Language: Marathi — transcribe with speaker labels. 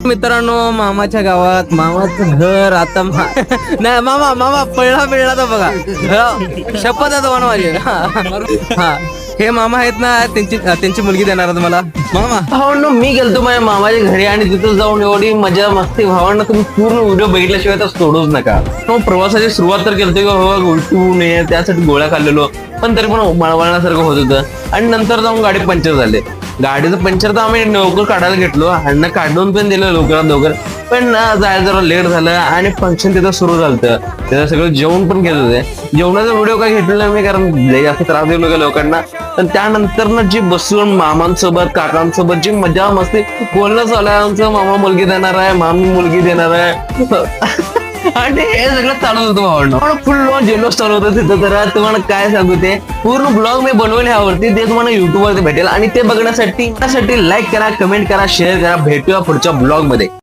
Speaker 1: मित्रांनो, मामाच्या गावात मामाचं घर आता नाही मामा पळला तर बघा शपथ आहे तुम्हाला माझी. हा हे मामा आहेत ना, त्यांची मुलगी देणार आहे तुम्हाला. मामा भावांनो, मी गेलतो माझ्या मामाच्या घरी आणि तिथं जाऊन एवढी मजा मस्ती. भावांना तुम्ही पूर्ण व्हिडिओ बघितल्याशिवाय तर सोडूच नका. प्रवासाची सुरुवात तर केलते उलटू नये त्यासाठी गोळ्या खाल्लेलो, पण तरी पण मळवळण्यासारखं होत होतं. आणि नंतर जाऊन गाडी पंक्चर झाले. गाडीचं पंक्चर तर आम्ही लवकर काढायला घेतलो, ह्यांना काढून पण दिलं लवकर. पण जायला जरा लेट झालं आणि फंक्शन तिथं सुरू झालं. त्याचं सगळं जेवण पण घेत होते. जेवणाचा व्हिडिओ काय घेतलेला मी, कारण जास्त त्रास देऊ नका लोकांना. पण त्यानंतर ना जी बसून मामांसोबत काकांसोबत जी मजा मस्ती बोलणं चालू आहे, आमचं मामा मुलगी देणार आहे, मामी मुलगी देणार आहे आणि हे सगळं चालू होतं भावंड. फुल जेलोस चालू होतं तिथं. तर तुम्हाला काय सांगू, ते पूर्ण ब्लॉग मी बनवले ह्यावरती, ते तुम्हाला युट्यूब वरती भेटेल. आणि ते बघण्यासाठी लाईक करा, कमेंट करा, शेअर करा. भेटूया पुढच्या ब्लॉग मध्ये.